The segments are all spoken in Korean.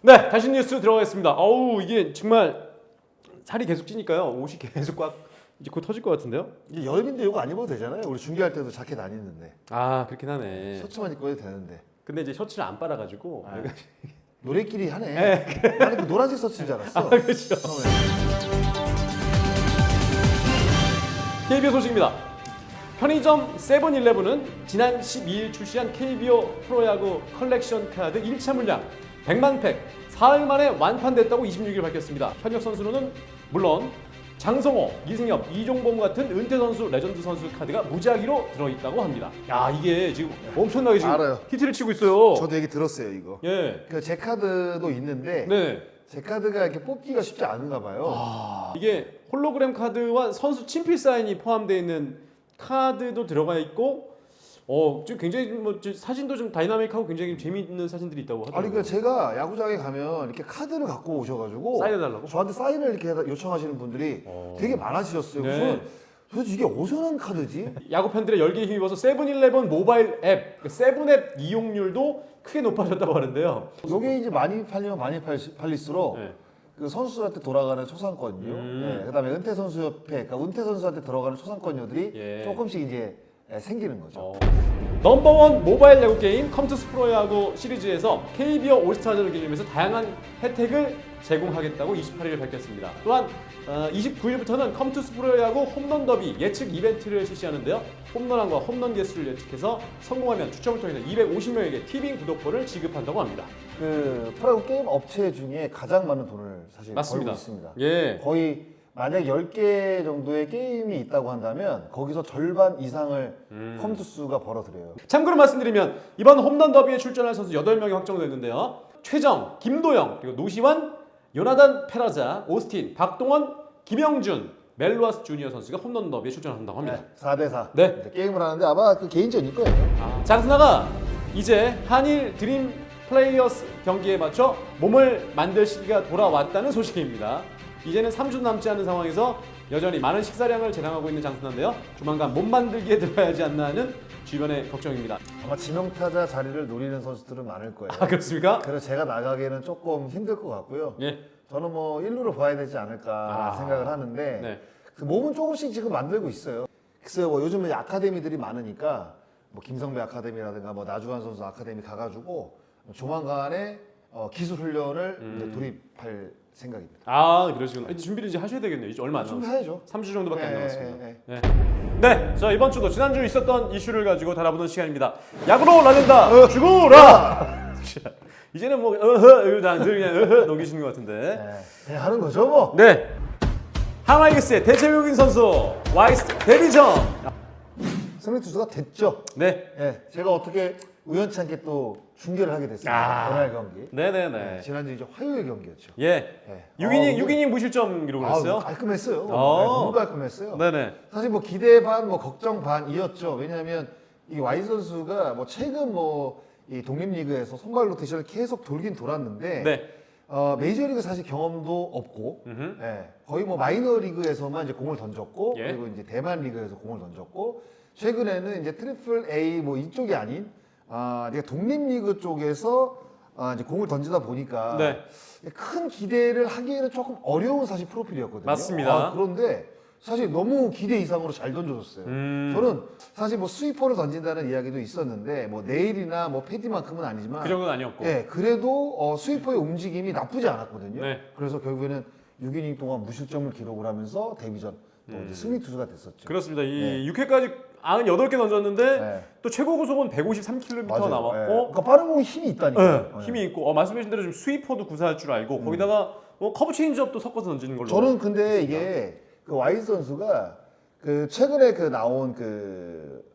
네, 다시 뉴스 들어가겠습니다. 어우, 이게 정말 살이 계속 찌니까요. 옷이 계속 꽉 이제 곧 터질 것 같은데요. 이게 여름인데 이거 안 입어도 되잖아요. 우리 중계할 때도 자켓 안 입는데 아, 그렇긴 하네. 셔츠만 입고 해도 되는데. 근데 이제 셔츠를 안 빨아가지고. 아, 노래끼리 하네. 나는 그 노란색 셔츠인 줄 알았어. 그렇죠. KBO 소식입니다. 편의점 세븐일레븐은 지난 12일 출시한 KBO 프로야구 컬렉션 카드 1차 물량 100만 팩 사흘 만에 완판됐다고 26일 밝혔습니다. 현역 선수로는 물론 장성호, 이승엽, 이종범 같은 은퇴 선수, 레전드 선수 카드가 무작위로 들어있다고 합니다. 야, 이게 지금 엄청나게 지금 알아요. 히트를 치고 있어요. 저도 얘기 들었어요 이거. 예. 그 제 카드도 있는데 네. 제 카드가 이렇게 뽑기가 쉽지 않은가 봐요. 이게 홀로그램 카드와 선수 친필 사인이 포함되어 있는 카드도 들어가 있고, 좀 굉장히 사진도 좀 다이나믹하고 굉장히 재미있는 사진들이 있다고 하더라고요. 아니 그러니까 제가 야구장에 가면 이렇게 카드를 갖고 오셔가지고 사인해달라고? 저한테 사인을 이렇게 요청하시는 분들이 되게 많아지셨어요. 네. 그래서 도대체 이게 어디서 난 카드지? 야구 팬들의 열기에 힘입어서 세븐일레븐 모바일 앱, 그러니까 세븐앱 이용률도 크게 높아졌다고 하는데요. 이게 이제 많이 팔리면 많이 팔릴수록 네. 그 선수한테 돌아가는 초상권료, 네, 그다음에 은퇴 선수 협회, 그러니까 은퇴 선수한테 들어가는 초상권료들이 예. 조금씩 이제 생기는 거죠. 넘버원 모바일 야구 게임 컴투스 프로야구 시리즈에서 KBO 올스타전을 기념해서 다양한 혜택을 제공하겠다고 28일 밝혔습니다. 또한 29일부터는 컴투스 프로야구 홈런 더비 예측 이벤트를 실시하는데요. 홈런왕과 홈런 개수를 예측해서 성공하면 추첨을 통해서 250명에게 티빙 구독권을 지급한다고 합니다. 그 프로야구 게임 업체 중에 가장 많은 돈을 사실 맞습니다. 벌고 있습니다. 예. 거의 만약 10개 정도의 게임이 있다고 한다면 거기서 절반 이상을 컴투스가 벌어들여요. 참고로 말씀드리면 이번 홈런 더비에 출전할 선수 8명이 확정됐는데요. 최정, 김도영, 그리고 노시환, 요나단 페라자, 오스틴, 박동원, 김영준, 멜로아스 주니어 선수가 홈런 더비에 출전한다고 합니다. 네, 4대4 네. 게임을 하는데 아마 그 개인전일 거예요. 장스나가 이제 한일 드림 플레이어스 경기에 맞춰 몸을 만들 시기가 돌아왔다는 소식입니다. 이제는 3주 남지 않은 상황에서 여전히 많은 식사량을 자랑하고 있는 장스나인데요. 조만간 몸 만들기에 들어야지 않나 하는 주변의 걱정입니다. 아마 지명타자 자리를 노리는 선수들은 많을 거예요. 아, 그렇습니까? 그래서 제가 나가기에는 조금 힘들 것 같고요. 예. 저는 뭐 1루를 봐야 되지 않을까 생각을 하는데 네. 그 몸은 조금씩 지금 만들고 있어요. 글쎄요, 뭐 요즘은 아카데미들이 많으니까 뭐 김성배 아카데미라든가 뭐 나주환 선수 아카데미 가가지고 조만간에 기술 훈련을 이제 돌입할 생각입니다. 아, 그러시구나. 이제 준비를 이제 하셔야 되겠네요. 이제 얼마 안 남았어요. 준비해야죠. 3주 정도밖에 안 네, 남았습니다. 네, 네. 네, 자 이번 주도 지난주 있었던 이슈를 가지고 달아보는 시간입니다. 야구로 날린다. 죽어라. 이제는 뭐 이거 다 그냥 넘기시는 것 같은데. 네, 그냥 하는 거죠 뭐. 네. 하나이글스의 대체 외국인 선수 와이스 데뷔전. 승리 투수가 됐죠. 네. 네, 제가 어떻게 우연치 않게 또 중계를 하게 됐습니다. 그날 경기. 네네네. 지난주 이제 화요일 경기였죠. 예. 네. 6이닝 무실점 기록을 했어요. 깔끔했어요. 네, 아. 너무 깔끔했어요. 네네. 사실 뭐 기대 반, 뭐 걱정 반이었죠. 왜냐하면 이 와이 선수가 뭐 최근 뭐 이 독립리그에서 선발 로테이션을 계속 돌긴 돌았는데 네. 메이저리그 사실 경험도 없고, 예, 거의 뭐 마이너리그에서만 이제 공을 던졌고, 예. 그리고 이제 대만 리그에서 공을 던졌고, 최근에는 이제 트리플 A 뭐 이쪽이 아닌 이제 독립리그 쪽에서 이제 공을 던지다 보니까 네. 큰 기대를 하기에는 조금 어려운 사실 프로필이었거든요. 맞습니다. 그런데 사실 너무 기대 이상으로 잘 던져줬어요. 저는 사실 뭐 스위퍼를 던진다는 이야기도 있었는데 뭐 내일이나 뭐 패디만큼은 아니지만 그 정도는 아니었고. 예, 그래도 스위퍼의 움직임이 나쁘지 않았거든요. 네. 그래서 결국에는 6이닝 동안 무실점을 기록을 하면서 데뷔전 또 이제 승리 투수가 됐었죠. 그렇습니다. 이 6회까지 98개 던졌는데 네. 또 최고 구속은 153km 맞아요. 예. 나왔고 그러니까 빠른 공이 힘이 있다니까요. 예. 힘이 있고 말씀하신 대로 좀 스위퍼도 구사할 줄 알고 거기다가 뭐 커브 체인지업도 섞어서 던지는 걸로. 저는 근데 이게 그 와이즈 선수가 그 최근에 그 나온 그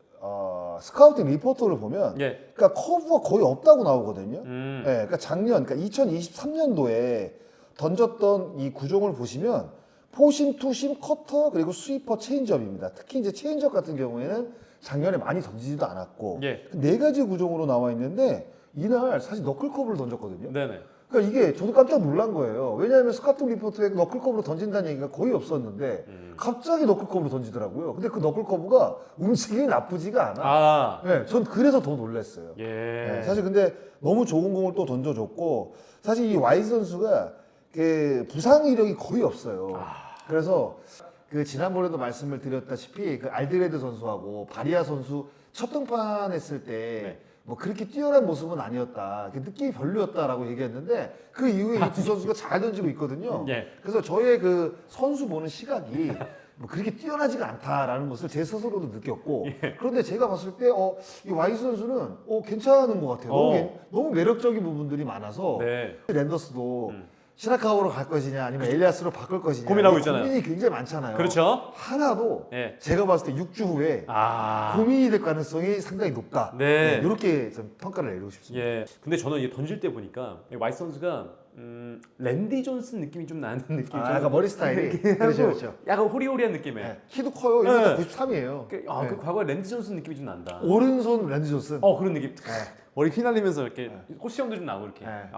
스카우팅 리포터를 보면 예. 그러니까 커브가 거의 없다고 나오거든요. 음. 예, 그러니까 작년, 그러니까 2023년도에 던졌던 이 구종을 보시면 포심, 투심, 커터 그리고 스위퍼, 체인지업입니다. 특히 이제 체인지업 같은 경우에는 작년에 많이 던지지도 않았고 예. 네 가지 구종으로 나와 있는데 이날 사실 너클 커브를 던졌거든요. 네네. 그러니까 이게 저도 깜짝 놀란 거예요. 왜냐하면 스카트 리포트에 너클컵으로 던진다는 얘기가 거의 없었는데 갑자기 너클컵으로 던지더라고요. 근데 그 너클커브가 움직임이 나쁘지가 않아. 아, 네, 전 그래서 더 놀랐어요. 예. 네, 사실 근데 너무 좋은 공을 또 던져줬고 사실 이 와이즈 선수가 그 부상 이력이 거의 없어요. 그래서 그 지난번에도 말씀을 드렸다시피 그 알드레드 선수하고 바리아 선수 첫 등판했을 때 뭐 그렇게 뛰어난 모습은 아니었다. 느낌이 별로였다라고 얘기했는데 그 이후에 이 두 선수가 잘 던지고 있거든요. 예. 그래서 저의 그 선수 보는 시각이 뭐 그렇게 뛰어나지가 않다라는 것을 제 스스로도 느꼈고 그런데 제가 봤을 때 이 와이스 선수는 괜찮은 것 같아요. 너무 매력적인 부분들이 많아서 네. 랜더스도 시라카와로 갈 것이냐 아니면 엘리아스로 바꿀 것이냐 고민하고 있잖아요. 고민이 굉장히 많잖아요. 그렇죠. 하나도 예. 제가 봤을 때 6주 후에 아. 고민이 될 가능성이 상당히 높다. 네. 이렇게 좀 평가를 내리고 싶습니다. 예. 근데 저는 이게 던질 때 보니까 와이스 선수가 랜디 존슨 느낌이 좀 나는 느낌이 좀 약간 머리 스타일이 하고 그렇죠, 그렇죠. 약간 호리호리한 느낌이에요. 네. 키도 커요. 이거 다 네. 93이에요. 그 과거에 랜디 존슨 느낌이 좀 난다. 오른손 랜드 존슨. 그런 느낌. 머리 휘날리면서 이렇게 꽃시험도 좀 나고 이렇게. 네.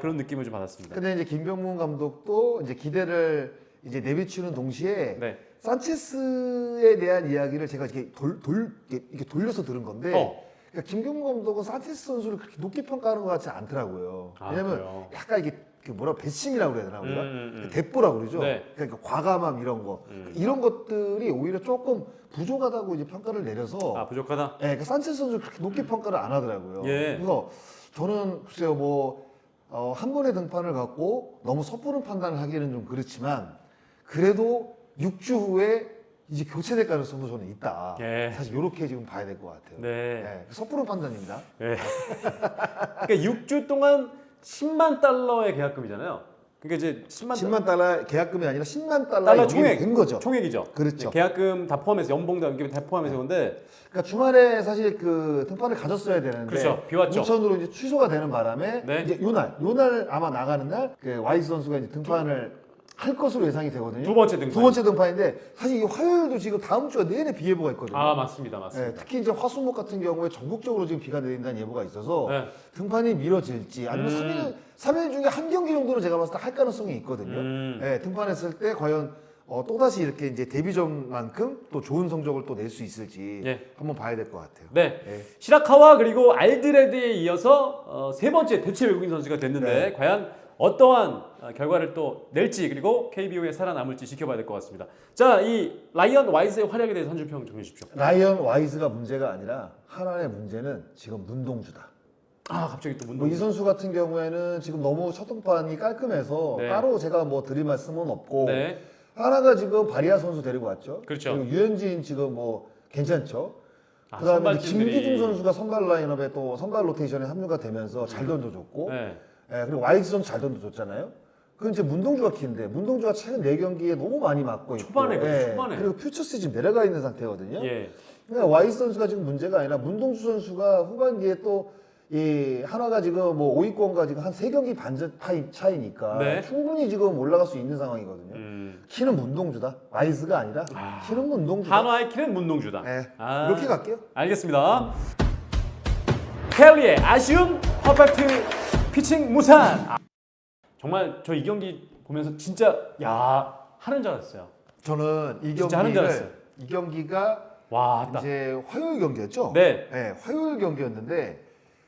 그런 느낌을 좀 받았습니다. 근데 이제 김병문 감독도 이제 기대를 이제 내비치는 동시에 네. 산체스에 대한 이야기를 제가 이렇게 이렇게 돌려서 들은 건데 그러니까 김병문 감독은 산체스 선수를 그렇게 높게 평가하는 것 같지 않더라고요. 왜냐면 그래요? 약간 이게 배심이라고 그래야 되나 우리가 음. 대뽀라고 그러죠. 네. 그러니까 과감함 이런 거 이런 것들이 오히려 조금 부족하다고 이제 평가를 내려서 부족하다. 그러니까 산체스 선수를 그렇게 높게 평가를 안 하더라고요. 예. 그래서 저는 글쎄요 한 번의 등판을 갖고 너무 섣부른 판단을 하기는 좀 그렇지만 그래도 6주 후에 이제 교체될 가능성도 저는 있다. 예. 사실 이렇게 지금 봐야 될 것 같아요. 네. 섣부른 판단입니다. 예. 그러니까 6주 동안 10만 달러의 계약금이잖아요. 그러니까 이제 10만 달러 계약금이 아니라 10만 달러 달러 총액 된 거죠. 총액이죠. 그렇죠. 계약금 다 포함해서 연봉도 다 포함해서 근데 그러니까 주말에 사실 그 등판을 가졌어야 되는데 그렇죠. 비 왔죠. 우천으로 이제 취소가 되는 바람에 네. 이제 요날 아마 나가는 날 그 와이스 선수가 이제 등판을 할 것으로 예상이 되거든요. 두 번째 등판. 두 번째 등판인데 사실 이 화요일도 지금 다음 주가 내내 비 예보가 있거든요. 맞습니다. 네, 특히 이제 화수목 같은 경우에 전국적으로 지금 비가 내린다는 예보가 있어서 네. 등판이 미뤄질지 아니면 3일 중에 한 경기 정도는 제가 봤을 때 할 가능성이 있거든요. 네, 등판했을 때 과연 또다시 이렇게 이제 데뷔전만큼 또 좋은 성적을 또 낼 수 있을지 예. 한번 봐야 될 것 같아요. 네. 네. 시라카와 그리고 알드레드에 이어서 세 번째 대체 외국인 선수가 됐는데 네. 과연 어떠한 결과를 또 낼지 그리고 KBO에 살아남을지 지켜봐야 될 것 같습니다. 자, 이 라이언 와이즈의 활약에 대해서 한 줄평 정해 주십시오. 라이언 와이즈가 문제가 아니라 하나의 문제는 지금 문동주다. 갑자기 또 뭐 문동. 이 선수 같은 경우에는 지금 너무 첫 등판이 깔끔해서 네. 따로 제가 뭐 드릴 말씀은 없고 네. 하나가 지금 바리아 선수 데리고 왔죠. 그렇죠. 그리고 유현진 지금 뭐 괜찮죠. 아, 그다음에 이제 선발진들이. 김기중 선수가 선발 라인업에 또 선발 로테이션에 합류가 되면서 잘 던져줬고, 네. 그리고 와이즈 선수 잘 던져줬잖아요. 그럼 이제 문동주가 키인데 문동주가 최근 4경기에 너무 많이 맞고 있고, 초반에 그렇죠, 초반에. 그리고 퓨처스 지금 내려가 있는 상태거든요. 예. 그러니까 와이즈 선수가 지금 문제가 아니라 문동주 선수가 후반기에 또 이 한화가 지금 뭐 5위권과 지금 한 3경기 반 차이니까 네. 충분히 지금 올라갈 수 있는 상황이거든요. 키는 문동주다. 와이즈가 아니라 키는 문동주다. 한화의 키는 문동주다. 네. 아. 이렇게 갈게요. 알겠습니다. 켈리의 아쉬운 퍼펙트 피칭 무산. 정말 저 이 경기 보면서 진짜 하는 줄 알았어요. 저는 이 진짜 하는 줄 알았어요. 경기를 이 경기가 와, 딱. 이제 화요일 경기였죠? 네. 화요일 경기였는데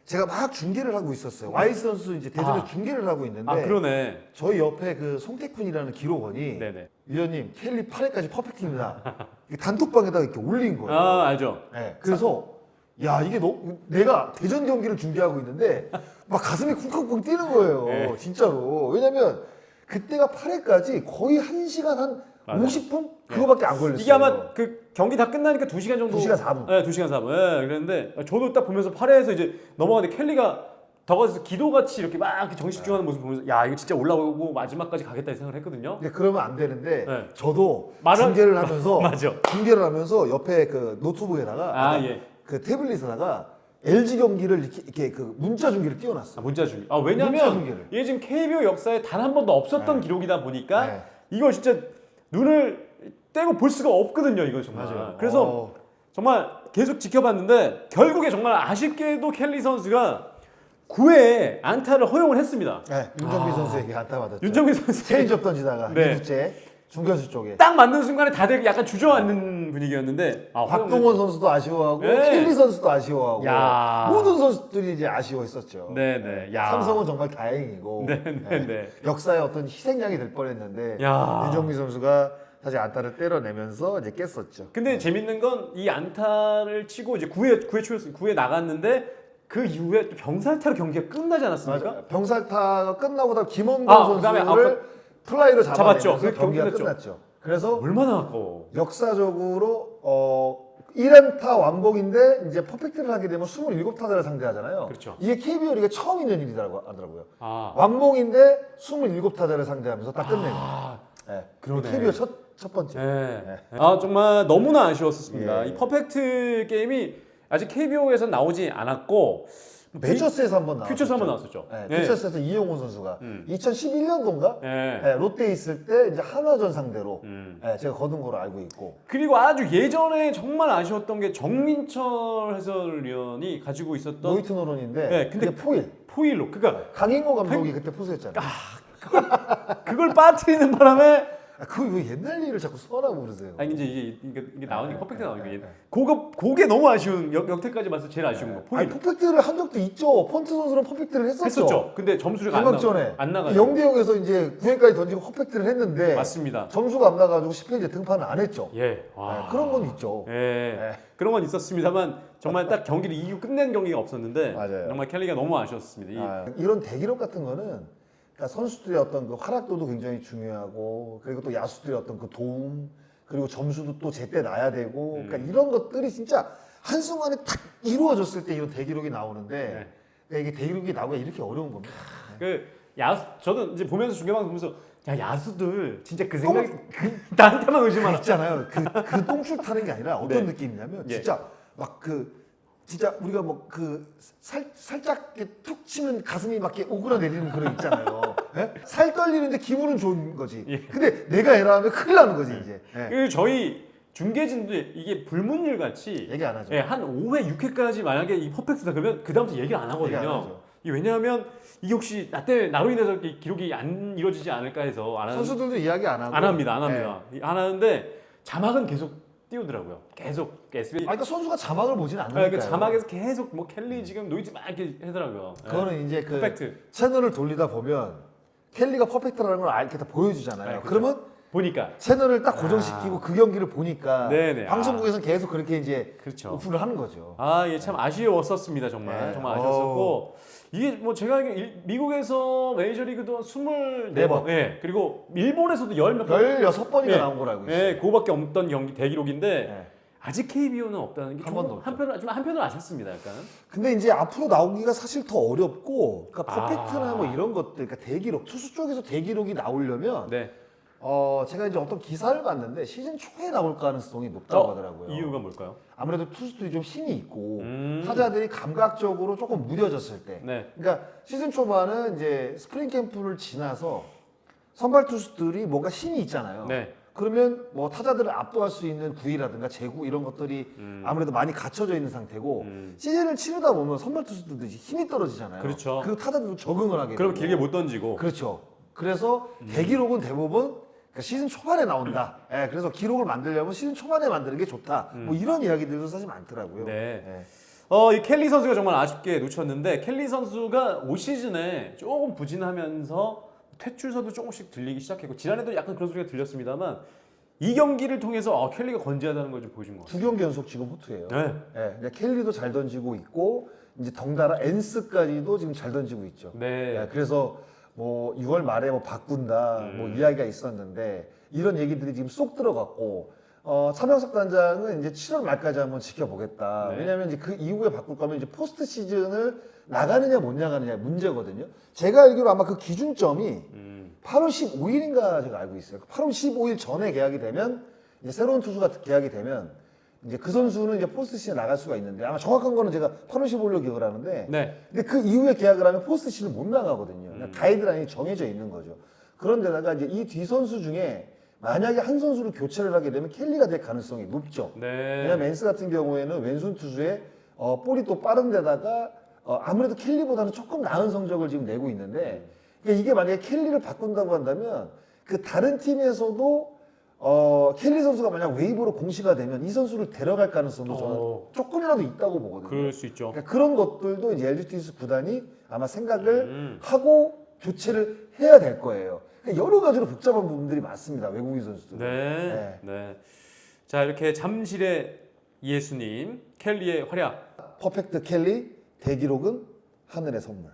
제가 막 중계를 하고 있었어요. 와이스 선수 이제 대전에서 중계를 하고 있는데 그러네. 저희 옆에 그 송태쿤이라는 기록원이 네네. 위원님 켈리 8회까지 퍼펙트입니다. 이렇게 단톡방에다가 이렇게 올린 거예요. 알죠. 그래서 야 이게 내가 대전 경기를 준비하고 있는데 막 가슴이 쿵쾅쿵 뛰는 거예요. 네. 진짜로. 왜냐면 그때가 8회까지 거의 1시간 한 맞아요. 50분? 그거밖에 안 걸렸어요. 이게 아마 그 경기 다 끝나니까 2시간 정도. 2시간 4분. 네, 2시간 4분. 네, 그랬는데 저도 딱 보면서 8회에서 이제 넘어가는데 켈리가 더가서 기도같이 이렇게 막 이렇게 정신 집중하는 모습 보면서 이거 진짜 올라오고 마지막까지 가겠다 이 생각을 했거든요. 근데 그러면 안 되는데 네. 저도 중계를 하면서 맞아. 중계를 하면서 옆에 그 노트북에다가 예. 그 태블릿에다가 LG 경기를 이렇게 그 문자 중계를 띄워놨어요. 문자 중계. 문자 왜냐면 중계를. 이게 지금 KBO 역사에 단 한 번도 없었던 기록이다 보니까 네. 이거 진짜 눈을 떼고 볼 수가 없거든요. 이거 정말. 맞아요. 그래서 정말 계속 지켜봤는데 결국에 정말 아쉽게도 켈리 선수가 9회에 안타를 허용을 했습니다. 네, 윤정빈 선수에게 안타 맞았죠. 윤정빈 선수 체인지업 던지다가 네. 2구째 중견수 쪽에. 딱 맞는 순간에 다들 약간 주저앉는 분위기였는데 박동원 선수도 아쉬워하고 네. 켈리 선수도 아쉬워하고 야. 모든 선수들이 이제 아쉬워했었죠. 네네. 야. 삼성은 정말 다행이고 네네네. 역사의 어떤 희생양이 될 뻔했는데 야. 윤정빈 선수가 사실 안타를 때려내면서 이제 깼었죠. 근데 재밌는 건 이 안타를 치고 이제 9회 초였어요. 9회 나갔는데 그 이후에 또 병살타로 경기가 끝나지 않았습니까? 맞아요. 병살타가 끝나고 다 김원건 그다음에 선수를 플라이로 잡았죠. 잡아내면서 그 경기가 끝났죠. 끝났죠. 그래서 얼마나 아까워. 역사적으로 1안타 완봉인데 이제 퍼펙트를 하게 되면 27타자를 상대하잖아요. 그렇죠. 이게 KBO 리그에 처음 있는 일이라고 하더라고요. 아. 완봉인데 27타자를 상대하면서 딱 끝내는. 아. 네. 그러네. KBO 첫 번째. 네. 아 정말 너무나 아쉬웠었습니다. 예. 이 퍼펙트 게임이 아직 KBO에서 나오지 않았고 퓨처스에서 한번 나왔죠. 퓨처스 한번 나왔었죠. 네, 네. 퓨처스에서 이용훈 선수가 음. 2011년도인가 네. 롯데에 있을 때 이제 한화전 상대로 음. 제가 거둔 거로 알고 있고. 그리고 아주 예전에 정말 아쉬웠던 게 정민철 해설위원이 가지고 있었던 노이트 노론인데 네, 근데 그게 포일. 포일로 그러니까 강인호 감독이 그때 포수였잖아요. 그걸 빠뜨리는 바람에 그걸 왜 옛날 일을 자꾸 써라고 그러세요? 아니 이제 이게 나오니까 퍼펙트 나오니까 네. 그게 너무 아쉬운 역대까지 봐서 제일 아쉬운 거 아니, 포일 퍼펙트를 한 적도 있죠. 펀트 선수는 퍼펙트를 했었죠. 근데 점수가 개막 전에 안 나가요. 0대 0에서 이제 9회까지 던지고 퍼펙트를 했는데 맞습니다. 점수가 안 나가지고 10회 이제 등판을 안 했죠. 예. 와. 그런 건 있죠. 예. 네. 그런 건 있었습니다만 정말 딱 경기를 이기고 끝낸 경기가 없었는데 맞아요. 정말 켈리가 너무 아쉬웠습니다. 이런 대기록 같은 거는 그러니까 선수들의 어떤 그 활약도도 굉장히 중요하고 그리고 또 야수들의 어떤 그 도움 그리고 점수도 또 제때 나야 되고 그러니까 이런 것들이 진짜 한순간에 탁 이루어졌을 때 이런 대기록이 나오는데 그러니까 이게 대기록이 나오기가 이렇게 어려운 겁니다. 그 야수 저도 이제 보면서 중계방 보면서 야 야수들 진짜 그 생각이 나한테만 의심하나. 있잖아요. 그 똥줄 타는 게 아니라 어떤 네. 느낌이냐면 예. 진짜 막 진짜 우리가 뭐 살짝 이렇게 툭 치면 가슴이 막 이렇게 오그라내리는 그런 있잖아요. 예? 살 떨리는데 기분은 좋은 거지. 예. 근데 내가 에라 하면 큰일 나는 거지 이제. 예. 그 저희 중계진도 이게 불문율 같이 얘기 안 하죠. 예, 한 5회, 6회까지 만약에 이 퍼펙트다 그러면 그 다음부터 얘기를 안 얘기 안 하거든요. 하죠. 이게 왜냐하면 이게 혹시 나로 인해서 이렇게 기록이 안 이루어지지 않을까 해서 안 하는 선수들도 이야기 안 하고. 안 합니다. 예. 안 하는데 자막은 계속 띄우더라고요. 계속 SBS. 그러니까 선수가 자막을 보진 않으니까. 그러니까 자막에서 계속 뭐 켈리 지금 노이즈 막 이렇게 하더라고요. 예. 그거는 이제 그 퍼펙트 채널을 돌리다 보면 켈리가 퍼펙트라는 걸 이렇게 다 보여주잖아요. 네, 그렇죠. 그러면 보니까 채널을 딱 고정시키고 그 경기를 보니까 네네. 방송국에서는 계속 그렇게 이제 그렇죠. 오픈을 하는 거죠. 아, 이게 참 아쉬웠었습니다, 정말. 네. 정말 아쉬웠었고. 이게 뭐 제가 알기로 미국에서 메이저리그도 24번. 예. 그리고 일본에서도 10몇 번. 16번이나 예. 나온 걸로 알고 있어요. 예, 그거밖에 없던 경기 대기록인데 네. 아직 KBO는 없다는 게 한 번도 없죠. 한편으로 아쉽습니다, 약간. 근데 이제 앞으로 나오기가 사실 더 어렵고, 그러니까 퍼펙트나 아. 뭐 이런 것들, 그러니까 대기록, 투수 쪽에서 대기록이 나오려면, 네. 제가 이제 어떤 기사를 봤는데 시즌 초에 나올 가능성이 높다고 하더라고요. 이유가 뭘까요? 아무래도 투수들이 좀 힘이 있고, 음. 타자들이 감각적으로 조금 무뎌졌을 때, 네. 그러니까 시즌 초반은 이제 스프링 캠프를 지나서 선발 투수들이 뭔가 힘이 있잖아요. 네. 그러면 뭐 타자들을 압도할 수 있는 구위라든가 제구 이런 것들이 아무래도 많이 갖춰져 있는 상태고 시즌을 치르다 보면 선발 투수들도 이제 힘이 떨어지잖아요. 그렇죠. 그리고 타자들도 적응을 하게 그럼 되고. 길게 못 던지고. 그렇죠. 그래서 대기록은 대부분 그러니까 시즌 초반에 나온다. 예, 그래서 기록을 만들려면 시즌 초반에 만드는 게 좋다. 뭐 이런 이야기들도 사실 많더라고요. 네. 예. 이 켈리 선수가 정말 아쉽게 놓쳤는데 켈리 선수가 올 시즌에 조금 부진하면서 퇴출서도 조금씩 들리기 시작했고 지난해도 약간 그런 소리가 들렸습니다만 이 경기를 통해서 켈리가 건재하다는 걸 좀 보여준 것 같아요. 2경기 연속 지금 호투예요. 네. 예, 그러니까 켈리도 잘 던지고 있고 이제 덩달아 엔스까지도 지금 잘 던지고 있죠. 네. 예, 그래서 뭐 6월 말에 뭐 바꾼다 뭐 이야기가 있었는데 이런 얘기들이 지금 쏙 들어갔고 차명석 단장은 이제 7월 말까지 한번 지켜보겠다. 네. 왜냐하면 이제 그 이후에 바꿀 거면 이제 포스트 시즌을 나가느냐 못 나가느냐 문제거든요. 제가 알기로 아마 그 기준점이 8월 15일인가 제가 알고 있어요. 8월 15일 전에 계약이 되면 이제 새로운 투수가 계약이 되면 이제 그 선수는 이제 포스트 시즌 나갈 수가 있는데 아마 정확한 거는 제가 8월 15일로 기억을 하는데 네. 근데 그 이후에 계약을 하면 포스트 시즌 못 나가거든요. 그러니까 가이드라인이 정해져 있는 거죠. 그런데다가 이제 이 뒤 선수 중에 만약에 한 선수를 교체를 하게 되면 켈리가 될 가능성이 높죠. 네. 왜냐면 엔스 같은 경우에는 왼손 투수에 볼이 또 빠른 데다가 아무래도 켈리보다는 조금 나은 성적을 지금 내고 있는데 그러니까 이게 만약에 켈리를 바꾼다고 한다면 그 다른 팀에서도 켈리 선수가 만약 웨이브로 공시가 되면 이 선수를 데려갈 가능성도 저는 조금이라도 있다고 보거든요. 그럴 수 있죠. 그러니까 그런 것들도 이제 LG 트윈스 구단이 아마 생각을 하고 교체를 해야 될 거예요. 그러니까 여러 가지로 복잡한 부분들이 많습니다. 외국인 선수들. 네. 네. 자, 이렇게 잠실의 예수님, 켈리의 활약. 퍼펙트 켈리 대기록은 하늘의 선물.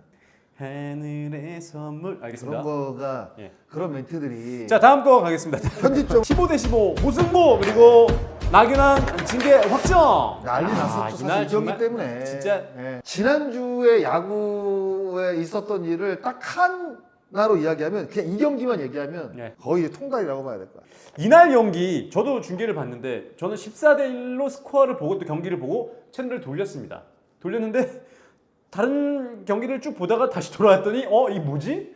하늘의 선물. 알겠습니다. 그런 거가 예. 그런 멘트들이 자, 다음 거 가겠습니다. 편집점 15대 15 무승부 그리고 나균한 징계 확정. 난리 났었죠. 이날 사실 이 경기 정말 때문에. 진짜 예. 지난주에 야구에 있었던 일을 딱 하나로 이야기하면 그냥 이 경기만 얘기하면 예. 거의 이제 통달이라고 봐야 될 것 같아요. 이날 경기 저도 중계를 봤는데 저는 14대 1로 스코어를 보고 또 경기를 보고 채널을 돌렸습니다. 돌렸는데 다른 경기를 쭉 보다가 다시 돌아왔더니 이게 뭐지?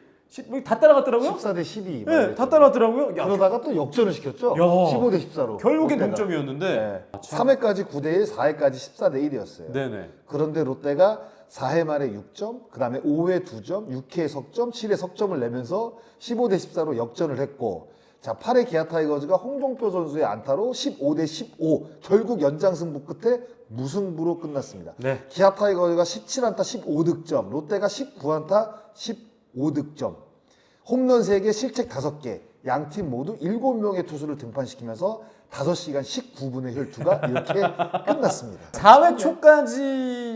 다 따라갔더라고요? 14대 12. 네, 다 따라갔더라고요. 야, 그러다가 또 역전을 시켰죠. 야. 15대 14로. 결국엔 동점이었는데. 3회까지 9대 1, 4회까지 14대 1이었어요. 네네. 그런데 롯데가 4회 말에 6점, 그 다음에 5회 2점, 6회 석점, 7회 석점을 내면서 15대 14로 역전을 했고, 자 8회 기아 타이거즈가 홍종표 선수의 안타로 15대 15, 결국 연장 승부 끝에 무승부로 끝났습니다. 네. 기아 타이거즈가 17안타 15득점, 롯데가 19안타 15득점, 홈런 3개, 실책 5개, 양팀 모두 7명의 투수를 등판시키면서 5시간 19분의 혈투가 이렇게 끝났습니다. 4회 초까지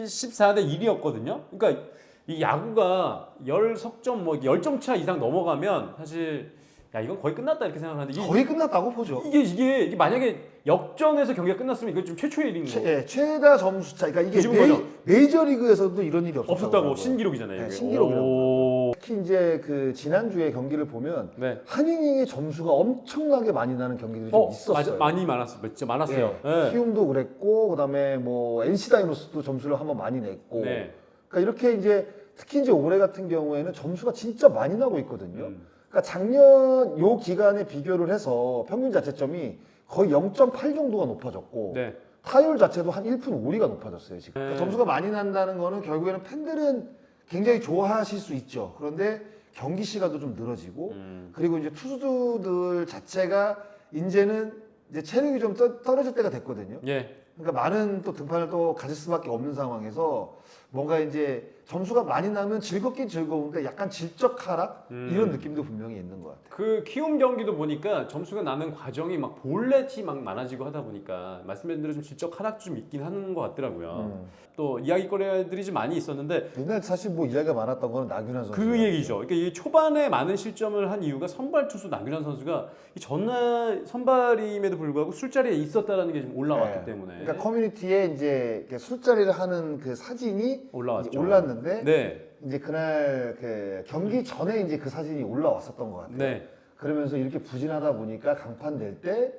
14대 1이었거든요. 그러니까 이 야구가 10석점 뭐 10점 차 이상 넘어가면 사실 야 이건 거의 끝났다 이렇게 생각하는데 거의 끝났다고 보죠. 이게 만약에 역전해서 경기가 끝났으면 이거 좀 최초의 일인 거. 최다 점수 차. 그러니까 이게 뒤집은 거죠? 메이저리그에서도 이런 일이 없었다고 신기록이잖아요. 네, 이게. 신기록이라고. 특히 이제 그 지난주에 경기를 보면 네. 한 이닝의 점수가 엄청나게 많이 나는 경기들이 좀 있었어요. 많이 많았어요. 진짜 많았어요. 네. 네. 키움도 그랬고 그다음에 뭐 NC 다이노스도 점수를 한번 많이 냈고. 네. 그러니까 이렇게 이제 특히 이제 올해 같은 경우에는 점수가 진짜 많이 나고 있거든요. 그러니까 작년 요 기간에 비교를 해서 평균 자책점이 거의 0.8 정도가 높아졌고 네. 타율 자체도 한 1푼 5리가 높아졌어요 지금. 그러니까 점수가 많이 난다는 거는 결국에는 팬들은 굉장히 좋아하실 수 있죠. 그런데 경기 시간도 좀 늘어지고 그리고 이제 투수들 자체가 이제는 이제 체력이 좀 떨어질 때가 됐거든요. 예. 그러니까 많은 또 등판을 또 가질 수밖에 없는 상황에서 뭔가 이제 점수가 많이 나면 즐겁긴 즐거운데 약간 질적 하락 이런 느낌도 분명히 있는 것 같아요. 그 키움 경기도 보니까 점수가 나는 과정이 막 볼넷이 막 많아지고 하다 보니까 말씀드린 대로 좀 질적 하락도 좀 있긴 하는 것 같더라고요. 또 이야기거리들이 좀 많이 있었는데 옛날 사실 뭐 이야기가 많았던 거는 나균환 선수. 그 얘기죠. 그러니까 이 초반에 많은 실점을 한 이유가 선발 투수 나균환 선수가 이 전날 선발임에도 불구하고 술자리에 있었다라는 게 좀 올라왔기 네. 때문에. 그러니까 커뮤니티에 이제 이렇게 술자리를 하는 그 사진이 올라왔죠. 이제 올랐는데 네. 이제 그날 그 경기 전에 이제 그 사진이 올라왔었던 것 같아요. 네. 그러면서 이렇게 부진하다 보니까 강판 될 때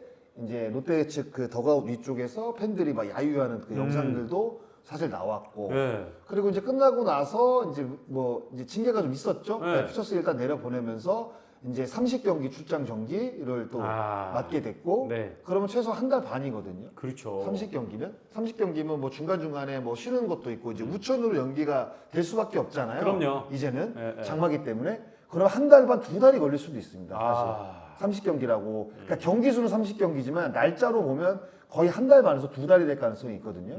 이제 롯데 측 그 더가웃 위쪽에서 팬들이 막 야유하는 그 영상들도 사실 나왔고 네. 그리고 이제 끝나고 나서 이제 뭐 이제 징계가 좀 있었죠. 네. 피처스 일단 내려 보내면서 이제 30경기 출장 정지를 또 맡게 됐고 네. 그러면 최소 한 달 반이거든요. 그렇죠. 30경기면 뭐 중간중간에 뭐 쉬는 것도 있고 이제 우천으로 연기가 될 수밖에 없잖아요. 그럼요. 이제는 네, 네. 장마기 때문에 그럼 한 달 반, 2달이 걸릴 수도 있습니다. 사실. 아. 30경기라고. 그러니까 경기 수는 30경기지만 날짜로 보면 거의 한 달 반에서 2달이 될 가능성이 있거든요.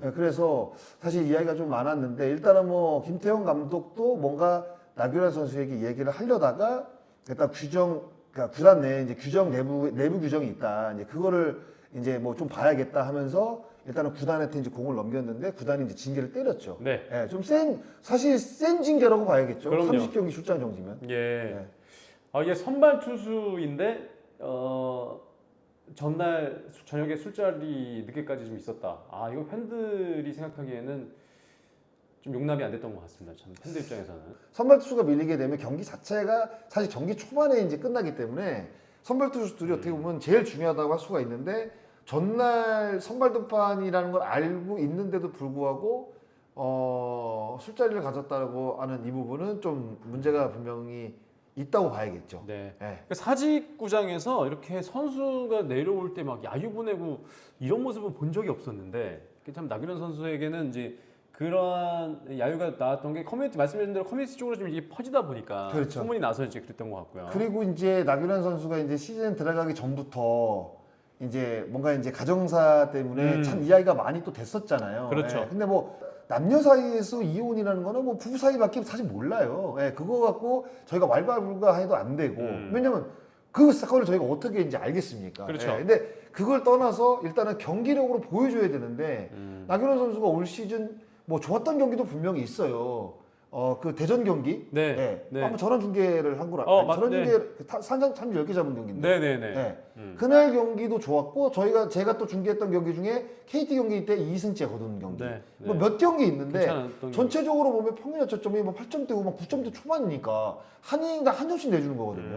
네, 그래서 사실 이야기가 좀 많았는데 일단은 뭐 김태형 감독도 뭔가 나균환 선수에게 얘기를 하려다가 일단 그러니까 구단 내에 이제 내부 규정이 있다. 이제 그거를 이제 뭐 좀 봐야겠다 하면서 일단은 구단한테 이제 공을 넘겼는데 구단이 이제 징계를 때렸죠. 네. 예, 좀 사실 센 징계라고 봐야겠죠. 그럼요. 30경기 출장 정지면. 예. 네. 이게 선발 투수인데 전날 저녁에 술자리 늦게까지 좀 있었다. 이거 팬들이 생각하기에는 좀 용납이 안 됐던 것 같습니다. 참 팬들 입장에서는. 선발 투수가 밀리게 되면 경기 자체가 사실 경기 초반에 이제 끝나기 때문에 선발 투수들이 어떻게 보면 제일 중요하다고 할 수가 있는데 전날 선발 등판이라는 걸 알고 있는데도 불구하고 술자리를 가졌다고 하는 이 부분은 좀 문제가 분명히 있다고 봐야겠죠. 네. 네. 그러니까 사직구장에서 이렇게 선수가 내려올 때 막 야유 보내고 이런 모습은 본 적이 없었는데 참 나균환 선수에게는 이제 그런 야유가 나왔던 게 커뮤니티 말씀하신 대로 커뮤니티 쪽으로 좀 이게 퍼지다 보니까 그렇죠. 소문이 나서 이제 그랬던 것 같고요. 그리고 이제 나균환 선수가 이제 시즌 들어가기 전부터 이제 뭔가 이제 가정사 때문에 참 이야기가 많이 또 됐었잖아요. 그렇죠. 예, 근데 뭐 남녀 사이에서 이혼이라는 거는 뭐 부부 사이밖에 사실 몰라요. 예, 그거 갖고 저희가 왈가불가해도 안 되고 왜냐면 그 사건을 저희가 어떻게 이제 알겠습니까? 그렇죠. 예, 근데 그걸 떠나서 일단은 경기력으로 보여줘야 되는데 나균환 선수가 올 시즌 뭐 좋았던 경기도 분명히 있어요. 그 대전 경기, 네, 예, 네. 한번 전원 중계를 한 거라. 전원 네. 중계 산장 참 10개 잡은 경기인데. 네네네. 예. 그날 경기도 좋았고 제가 또 중계했던 경기 중에 KT 경기 때 2승째 거둔 경기. 네, 네. 뭐 몇 경기 있는데 괜찮았던 전체적으로 보면 평균 자책점이 뭐 8점대고 막 9점대 초반이니까 한 이닝당 한 점씩 내주는 거거든요.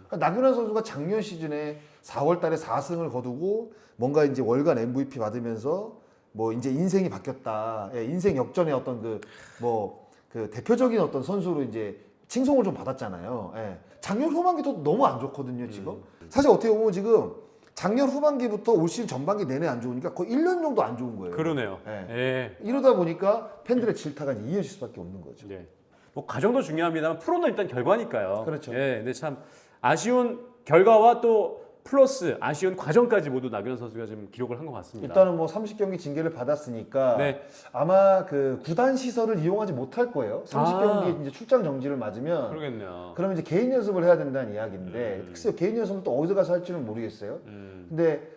그러니까 나균환 선수가 작년 시즌에 4월달에 4승을 거두고 뭔가 이제 월간 MVP 받으면서 뭐 이제 인생이 바뀌었다. 예, 인생 역전의 어떤 그 대표적인 어떤 선수로 이제 칭송을 좀 받았잖아요. 예. 작년 후반기도 너무 안 좋거든요, 지금. 사실 어떻게 보면 지금 작년 후반기부터 올 시즌 전반기 내내 안 좋으니까 거의 1년 정도 안 좋은 거예요. 그러네요. 예. 예. 이러다 보니까 팬들의 질타가 이제 이어질 수밖에 없는 거죠. 네. 뭐 과정도 중요합니다만 프로는 일단 결과니까요. 그렇죠. 예. 근데 참 아쉬운 결과와 또 플러스 아쉬운 과정까지 모두 나균환 선수가 지금 기록을 한 것 같습니다. 일단은 뭐 30경기 징계를 받았으니까 네. 아마 그 구단 시설을 이용하지 못할 거예요. 30경기 아. 이제 출장 정지를 맞으면 그러겠네요. 그러면 이제 개인 연습을 해야 된다는 이야기인데 글쎄요 개인 연습은 또 어디 가서 할지는 모르겠어요. 근데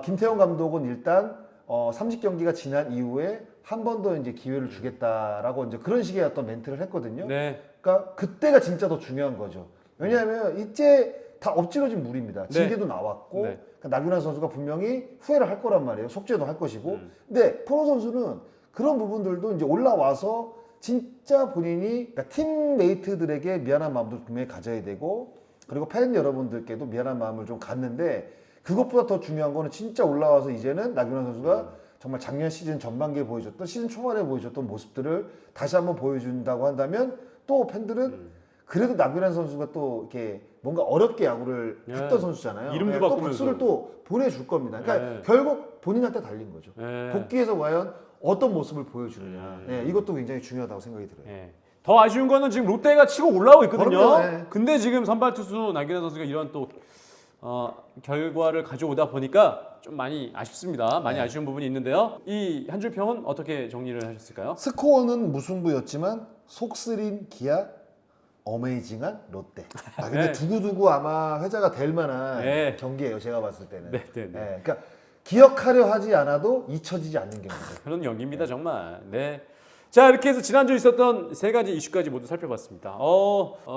김태형 감독은 일단 30경기가 지난 이후에 한 번 더 이제 기회를 주겠다라고 이제 그런 식의 어떤 멘트를 했거든요. 네. 그러니까 그때가 진짜 더 중요한 거죠. 왜냐하면 이제 다 엎질러진 물입니다. 징계도 나왔고 네. 그러니까 나균환 선수가 분명히 후회를 할 거란 말이에요. 속죄도 할 것이고. 근데 프로 선수는 그런 부분들도 이제 올라와서 진짜 본인이 그러니까 팀메이트들에게 미안한 마음도 분명히 가져야 되고 그리고 팬 여러분들께도 미안한 마음을 좀 갖는데 그것보다 더 중요한 거는 진짜 올라와서 이제는 나균환 선수가 정말 작년 시즌 전반기에 보여줬던 시즌 초반에 보여줬던 모습들을 다시 한번 보여준다고 한다면 또 팬들은 그래도 나균환 선수가 또 이렇게 뭔가 어렵게 야구를 예. 했던 선수잖아요. 이름도 예, 또 바꾸면서. 박수를 또 보내줄 겁니다. 그러니까 예. 결국 본인한테 달린 거죠. 예. 복귀해서 과연 어떤 모습을 보여주느냐. 예, 이것도 굉장히 중요하다고 생각이 들어요. 예. 더 아쉬운 거는 지금 롯데가 치고 올라오고 있거든요. 그럼요, 예. 근데 지금 선발 투수 나균환 선수가 이런 또 결과를 가져오다 보니까 좀 많이 아쉽습니다. 많이 아쉬운 부분이 있는데요. 이 한 줄 평은 어떻게 정리를 하셨을까요? 스코어는 무승부였지만 속쓰린 기아, 어메이징한 롯데. 근데 네. 두고두고 아마 회자가 될 만한 네. 경기예요. 제가 봤을 때는. 네, 네, 네. 예, 그러니까 기억하려 하지 않아도 잊혀지지 않는 경기죠. 그런 연기입니다, 정말. 네. 자, 이렇게 해서 지난주에 있었던 세 가지 이슈까지 모두 살펴봤습니다.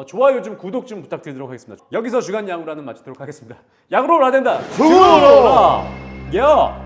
좋아요 좀 구독 좀 부탁드리도록 하겠습니다. 여기서 주간 야구라는 마치도록 하겠습니다. 야구로 라된다. 주로! 야!